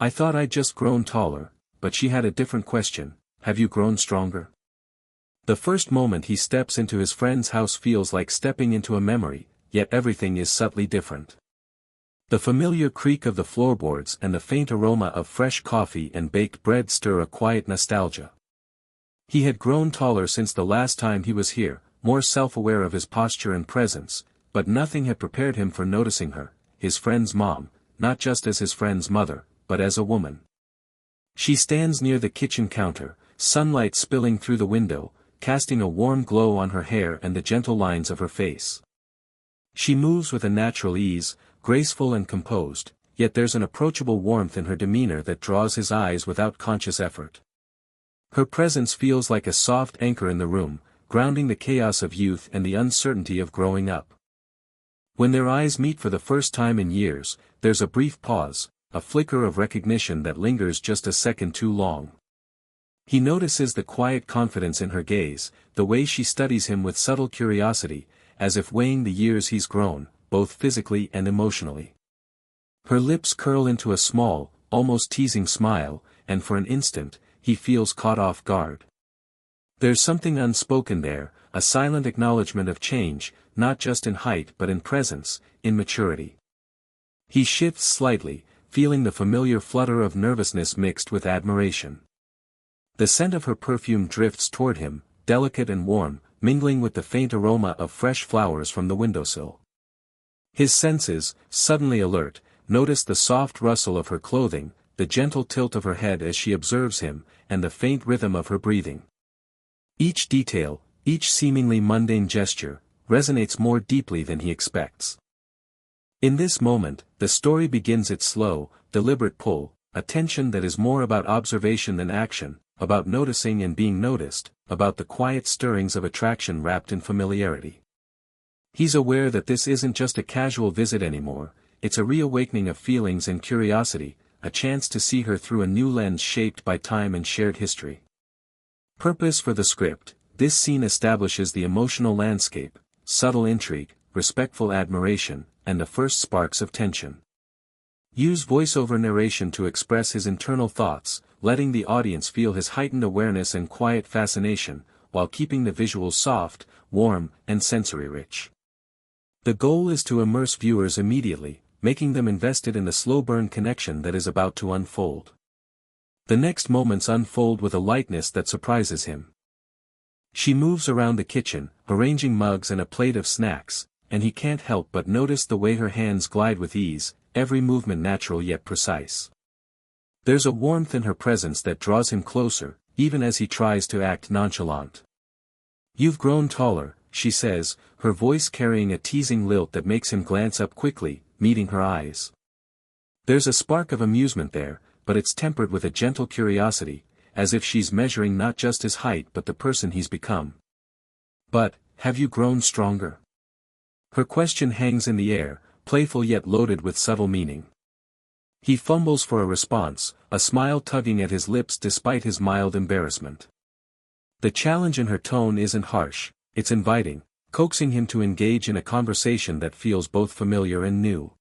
I thought I'd just grown taller, but she had a different question: have you grown stronger? The first moment he steps into his friend's house feels like stepping into a memory, yet everything is subtly different. The familiar creak of the floorboards and the faint aroma of fresh coffee and baked bread stir a quiet nostalgia. He had grown taller since the last time he was here, more self-aware of his posture and presence, but nothing had prepared him for noticing her, his friend's mom, not just as his friend's mother, but as a woman. She stands near the kitchen counter, sunlight spilling through the window, casting a warm glow on her hair and the gentle lines of her face. She moves with a natural ease, graceful and composed, yet there's an approachable warmth in her demeanor that draws his eyes without conscious effort. Her presence feels like a soft anchor in the room, grounding the chaos of youth and the uncertainty of growing up. When their eyes meet for the first time in years, there's a brief pause, a flicker of recognition that lingers just a second too long. He notices the quiet confidence in her gaze, the way she studies him with subtle curiosity, as if weighing the years he's grown, both physically and emotionally. Her lips curl into a small, almost teasing smile, and for an instant, he feels caught off guard. There's something unspoken there, a silent acknowledgement of change, not just in height but in presence, in maturity. He shifts slightly, feeling the familiar flutter of nervousness mixed with admiration. The scent of her perfume drifts toward him, delicate and warm, mingling with the faint aroma of fresh flowers from the windowsill. His senses, suddenly alert, notice the soft rustle of her clothing, the gentle tilt of her head as she observes him, and the faint rhythm of her breathing. Each detail, each seemingly mundane gesture, resonates more deeply than he expects. In this moment, the story begins its slow, deliberate pull, a tension that is more about observation than action, about noticing and being noticed, about the quiet stirrings of attraction wrapped in familiarity. He's aware that this isn't just a casual visit anymore, it's a reawakening of feelings and curiosity, a chance to see her through a new lens shaped by time and shared history. Purpose for the script: this scene establishes the emotional landscape, subtle intrigue, respectful admiration, and the first sparks of tension. Use voiceover narration to express his internal thoughts, letting the audience feel his heightened awareness and quiet fascination, while keeping the visuals soft, warm, and sensory-rich. The goal is to immerse viewers immediately, making them invested in the slow-burn connection that is about to unfold. The next moments unfold with a lightness that surprises him. She moves around the kitchen, arranging mugs and a plate of snacks, and he can't help but notice the way her hands glide with ease, every movement natural yet precise. There's a warmth in her presence that draws him closer, even as he tries to act nonchalant. "You've grown taller," she says, her voice carrying a teasing lilt that makes him glance up quickly, meeting her eyes. There's a spark of amusement there, but it's tempered with a gentle curiosity, as if she's measuring not just his height but the person he's become. "But, have you grown stronger?" Her question hangs in the air, playful yet loaded with subtle meaning. He fumbles for a response, a smile tugging at his lips despite his mild embarrassment. The challenge in her tone isn't harsh, it's inviting, coaxing him to engage in a conversation that feels both familiar and new.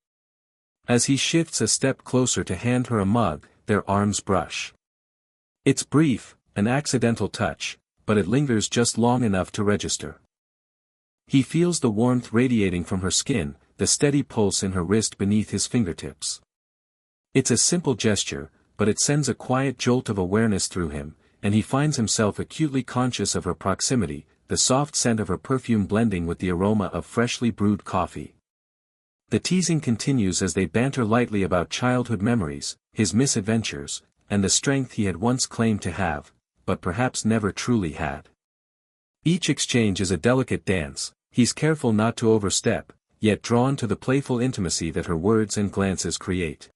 As he shifts a step closer to hand her a mug, their arms brush. It's brief, an accidental touch, but it lingers just long enough to register. He feels the warmth radiating from her skin, the steady pulse in her wrist beneath his fingertips. It's a simple gesture, but it sends a quiet jolt of awareness through him, and he finds himself acutely conscious of her proximity, the soft scent of her perfume blending with the aroma of freshly brewed coffee. The teasing continues as they banter lightly about childhood memories, his misadventures, and the strength he had once claimed to have, but perhaps never truly had. Each exchange is a delicate dance, he's careful not to overstep, yet drawn to the playful intimacy that her words and glances create.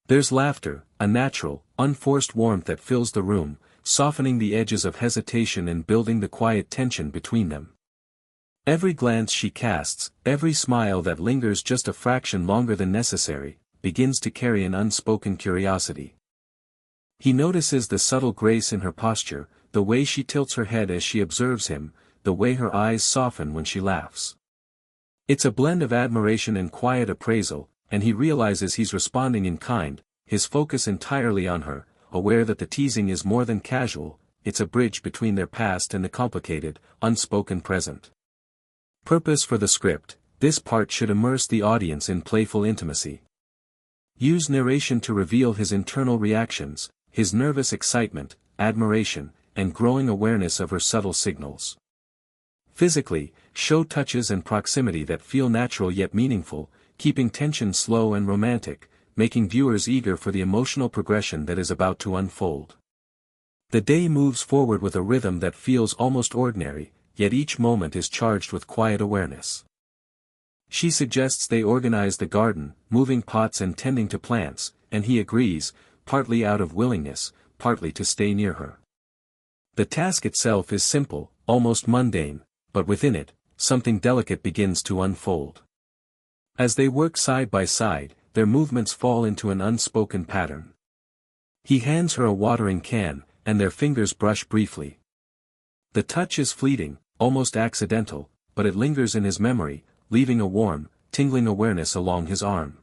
There's laughter, a natural, unforced warmth that fills the room, softening the edges of hesitation and building the quiet tension between them. Every glance she casts, every smile that lingers just a fraction longer than necessary, begins to carry an unspoken curiosity. He notices the subtle grace in her posture, the way she tilts her head as she observes him, the way her eyes soften when she laughs. It's a blend of admiration and quiet appraisal, and he realizes he's responding in kind, his focus entirely on her, aware that the teasing is more than casual, it's a bridge between their past and the complicated, unspoken present. Purpose for the script: this part should immerse the audience in playful intimacy. Use narration to reveal his internal reactions, his nervous excitement, admiration, and growing awareness of her subtle signals. Physically, show touches and proximity that feel natural yet meaningful, keeping tension slow and romantic, making viewers eager for the emotional progression that is about to unfold. The day moves forward with a rhythm that feels almost ordinary, yet each moment is charged with quiet awareness. She suggests they organize the garden, moving pots and tending to plants, and he agrees, partly out of willingness, partly to stay near her. The task itself is simple, almost mundane, but within it, something delicate begins to unfold. As they work side by side, their movements fall into an unspoken pattern. He hands her a watering can, and their fingers brush briefly. The touch is fleeting, almost accidental, but it lingers in his memory, leaving a warm, tingling awareness along his arm.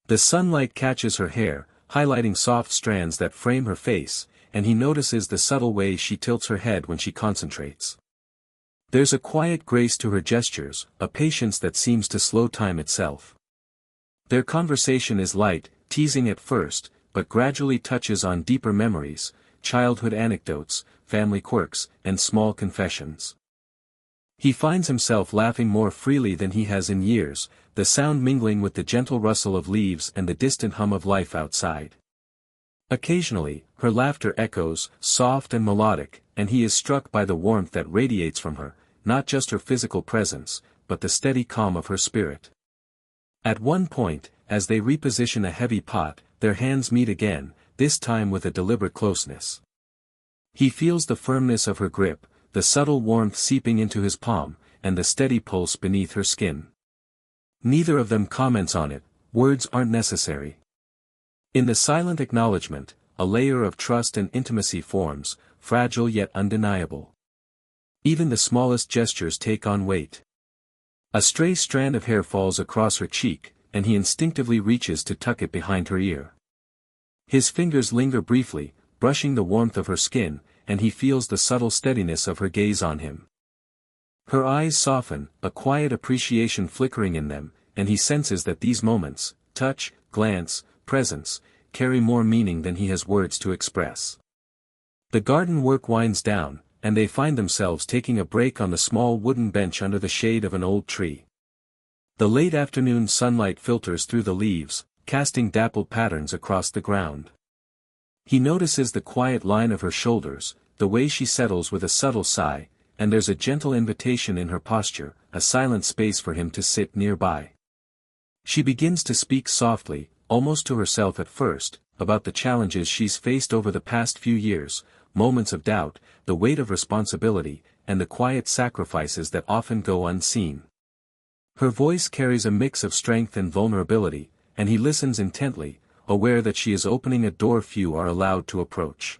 The sunlight catches her hair, highlighting soft strands that frame her face, and he notices the subtle way she tilts her head when she concentrates. There's a quiet grace to her gestures, a patience that seems to slow time itself. Their conversation is light, teasing at first, but gradually touches on deeper memories, childhood anecdotes, family quirks, and small confessions. He finds himself laughing more freely than he has in years, the sound mingling with the gentle rustle of leaves and the distant hum of life outside. Occasionally, her laughter echoes, soft and melodic, and he is struck by the warmth that radiates from her, not just her physical presence, but the steady calm of her spirit. At one point, as they reposition a heavy pot, their hands meet again, this time with a deliberate closeness. He feels the firmness of her grip, the subtle warmth seeping into his palm, and the steady pulse beneath her skin. Neither of them comments on it, words aren't necessary. In the silent acknowledgement, a layer of trust and intimacy forms, fragile yet undeniable. Even the smallest gestures take on weight. A stray strand of hair falls across her cheek, and he instinctively reaches to tuck it behind her ear. His fingers linger briefly, brushing the warmth of her skin, and he feels the subtle steadiness of her gaze on him. Her eyes soften, a quiet appreciation flickering in them, and he senses that these moments, touch, glance, presence, carry more meaning than he has words to express. The garden work winds down, and they find themselves taking a break on the small wooden bench under the shade of an old tree. The late afternoon sunlight filters through the leaves, casting dappled patterns across the ground. He notices the quiet line of her shoulders, the way she settles with a subtle sigh, and there's a gentle invitation in her posture, a silent space for him to sit nearby. She begins to speak softly, almost to herself at first, about the challenges she's faced over the past few years, moments of doubt, the weight of responsibility, and the quiet sacrifices that often go unseen. Her voice carries a mix of strength and vulnerability, and he listens intently, aware that she is opening a door few are allowed to approach.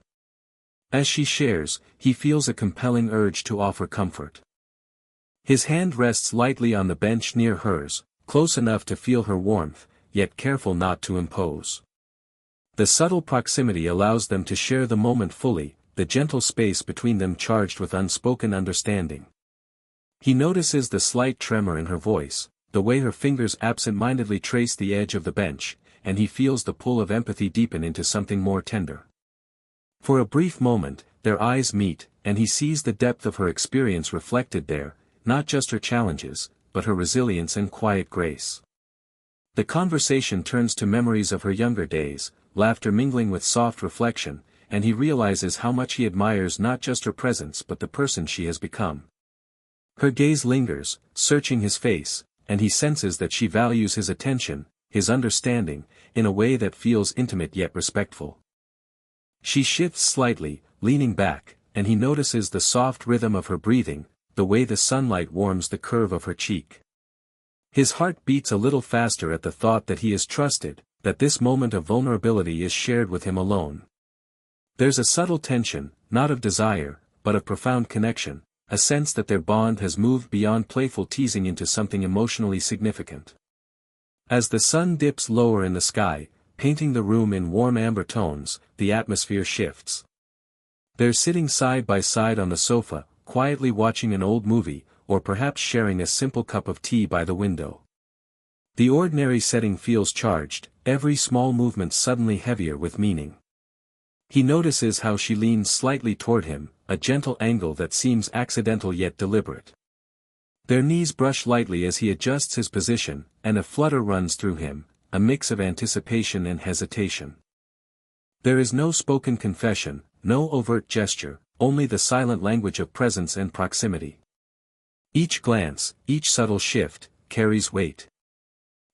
As she shares, he feels a compelling urge to offer comfort. His hand rests lightly on the bench near hers, close enough to feel her warmth, yet careful not to impose. The subtle proximity allows them to share the moment fully, the gentle space between them charged with unspoken understanding. He notices the slight tremor in her voice, the way her fingers absent-mindedly trace the edge of the bench, and he feels the pull of empathy deepen into something more tender. For a brief moment, their eyes meet, and he sees the depth of her experience reflected there, not just her challenges, but her resilience and quiet grace. The conversation turns to memories of her younger days, laughter mingling with soft reflection, and he realizes how much he admires not just her presence but the person she has become. Her gaze lingers, searching his face, and he senses that she values his attention, his understanding, in a way that feels intimate yet respectful. She shifts slightly, leaning back, and he notices the soft rhythm of her breathing, the way the sunlight warms the curve of her cheek. His heart beats a little faster at the thought that he is trusted, that this moment of vulnerability is shared with him alone. There's a subtle tension, not of desire, but of profound connection, a sense that their bond has moved beyond playful teasing into something emotionally significant. As the sun dips lower in the sky, painting the room in warm amber tones. The atmosphere shifts. They're sitting side by side on the sofa, quietly watching an old movie, or perhaps sharing a simple cup of tea by the window. The ordinary setting feels charged, every small movement suddenly heavier with meaning. He notices how she leans slightly toward him, a gentle angle that seems accidental yet deliberate. Their knees brush lightly as he adjusts his position, and a flutter runs through him, a mix of anticipation and hesitation. There is no spoken confession, no overt gesture, only the silent language of presence and proximity. Each glance, each subtle shift, carries weight.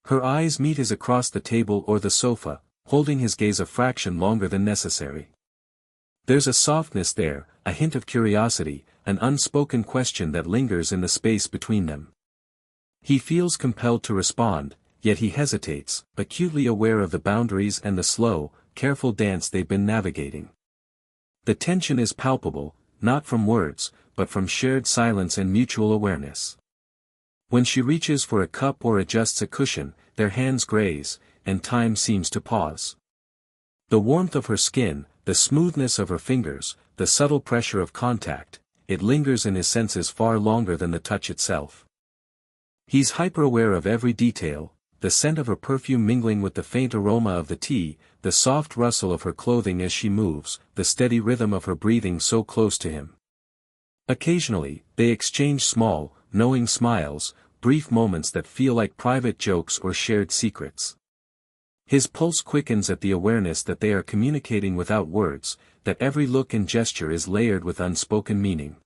Her eyes meet his across the table or the sofa, holding his gaze a fraction longer than necessary. There's a softness there, a hint of curiosity, an unspoken question that lingers in the space between them. He feels compelled to respond, yet he hesitates, acutely aware of the boundaries and the slow, careful dance they've been navigating. The tension is palpable, not from words, but from shared silence and mutual awareness. When she reaches for a cup or adjusts a cushion, their hands graze, and time seems to pause. The warmth of her skin, the smoothness of her fingers, the subtle pressure of contact, it lingers in his senses far longer than the touch itself. He's hyper-aware of every detail, the scent of her perfume mingling with the faint aroma of the tea, the soft rustle of her clothing as she moves, the steady rhythm of her breathing so close to him. Occasionally, they exchange small, knowing smiles, brief moments that feel like private jokes or shared secrets. His pulse quickens at the awareness that they are communicating without words, that every look and gesture is layered with unspoken meaning.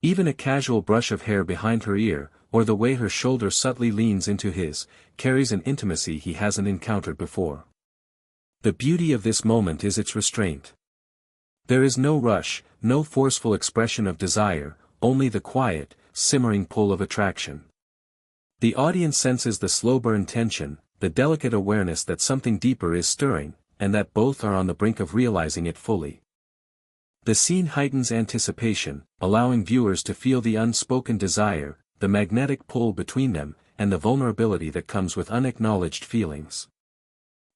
Even a casual brush of hair behind her ear, or the way her shoulder subtly leans into his, carries an intimacy he hasn't encountered before. The beauty of this moment is its restraint. There is no rush, no forceful expression of desire, only the quiet, simmering pull of attraction. The audience senses the slow burn tension, the delicate awareness that something deeper is stirring, and that both are on the brink of realizing it fully. The scene heightens anticipation, allowing viewers to feel the unspoken desire, the magnetic pull between them, and the vulnerability that comes with unacknowledged feelings.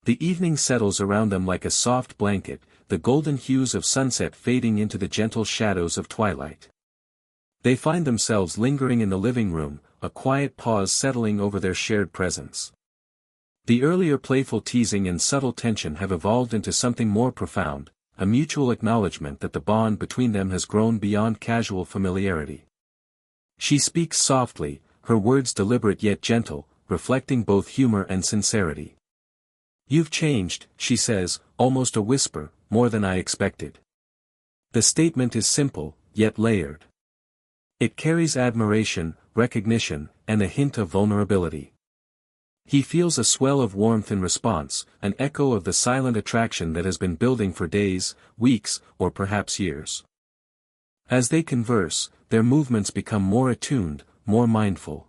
The evening settles around them like a soft blanket, the golden hues of sunset fading into the gentle shadows of twilight. They find themselves lingering in the living room, a quiet pause settling over their shared presence. The earlier playful teasing and subtle tension have evolved into something more profound, a mutual acknowledgement that the bond between them has grown beyond casual familiarity. She speaks softly, her words deliberate yet gentle, reflecting both humor and sincerity. "You've changed," she says, almost a whisper, "more than I expected." The statement is simple, yet layered. It carries admiration, recognition, and a hint of vulnerability. He feels a swell of warmth in response, an echo of the silent attraction that has been building for days, weeks, or perhaps years. As they converse, their movements become more attuned, more mindful.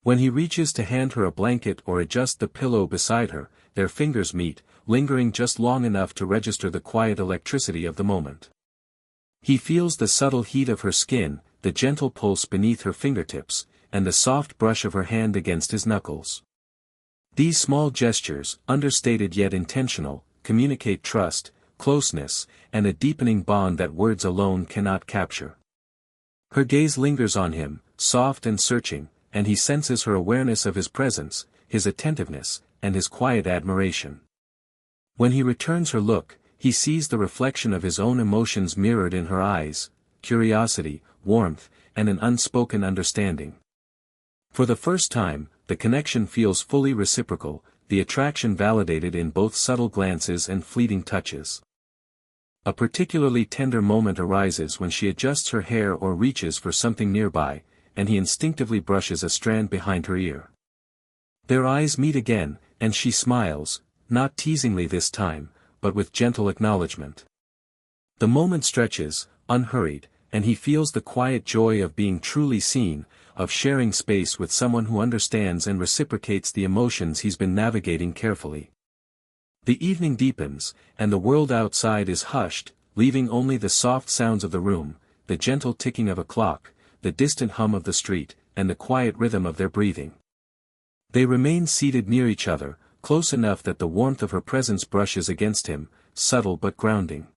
When he reaches to hand her a blanket or adjust the pillow beside her, their fingers meet, lingering just long enough to register the quiet electricity of the moment. He feels the subtle heat of her skin, the gentle pulse beneath her fingertips, and the soft brush of her hand against his knuckles. These small gestures, understated yet intentional, communicate trust, closeness, and a deepening bond that words alone cannot capture. Her gaze lingers on him, soft and searching, and he senses her awareness of his presence, his attentiveness, and his quiet admiration. When he returns her look, he sees the reflection of his own emotions mirrored in her eyes, curiosity, warmth, and an unspoken understanding. For the first time, the connection feels fully reciprocal, the attraction validated in both subtle glances and fleeting touches. A particularly tender moment arises when she adjusts her hair or reaches for something nearby, and he instinctively brushes a strand behind her ear. Their eyes meet again, and she smiles, not teasingly this time, but with gentle acknowledgement. The moment stretches, unhurried, and he feels the quiet joy of being truly seen, of sharing space with someone who understands and reciprocates the emotions he's been navigating carefully. The evening deepens, and the world outside is hushed, leaving only the soft sounds of the room, the gentle ticking of a clock, the distant hum of the street, and the quiet rhythm of their breathing. They remain seated near each other, close enough that the warmth of her presence brushes against him, subtle but grounding.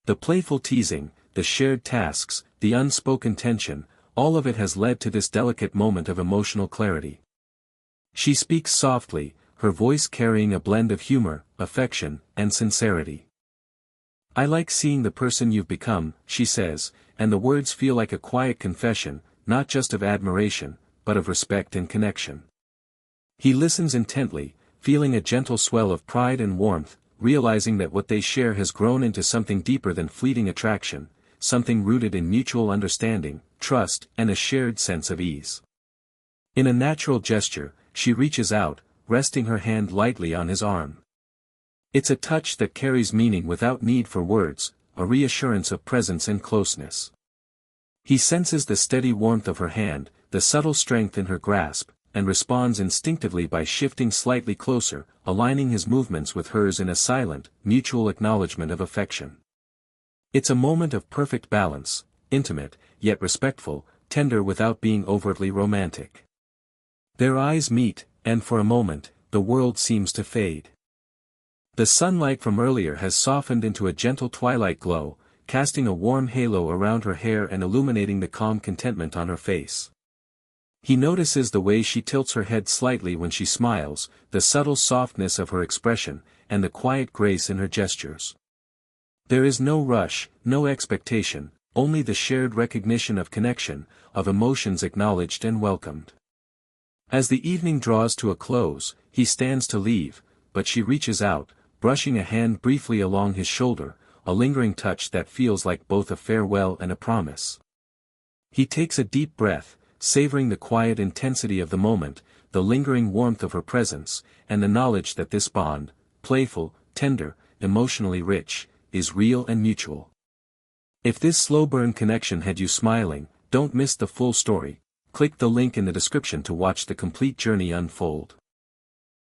The playful teasing, the shared tasks, the unspoken tension, all of it has led to this delicate moment of emotional clarity. She speaks softly, her voice carrying a blend of humor, affection, and sincerity. "I like seeing the person you've become," she says, and the words feel like a quiet confession, not just of admiration, but of respect and connection. He listens intently, feeling a gentle swell of pride and warmth, realizing that what they share has grown into something deeper than fleeting attraction, something rooted in mutual understanding, trust, and a shared sense of ease. In a natural gesture, she reaches out, resting her hand lightly on his arm. It's a touch that carries meaning without need for words, a reassurance of presence and closeness. He senses the steady warmth of her hand, the subtle strength in her grasp, and responds instinctively by shifting slightly closer, aligning his movements with hers in a silent, mutual acknowledgement of affection. It's a moment of perfect balance, intimate, yet respectful, tender without being overtly romantic. Their eyes meet, and for a moment, the world seems to fade. The sunlight from earlier has softened into a gentle twilight glow, casting a warm halo around her hair and illuminating the calm contentment on her face. He notices the way she tilts her head slightly when she smiles, the subtle softness of her expression, and the quiet grace in her gestures. There is no rush, no expectation, only the shared recognition of connection, of emotions acknowledged and welcomed. As the evening draws to a close, he stands to leave, but she reaches out, brushing a hand briefly along his shoulder, a lingering touch that feels like both a farewell and a promise. He takes a deep breath, savoring the quiet intensity of the moment, the lingering warmth of her presence, and the knowledge that this bond, playful, tender, emotionally rich, is real and mutual. If this slow-burn connection had you smiling, don't miss the full story. Click the link in the description to watch the complete journey unfold.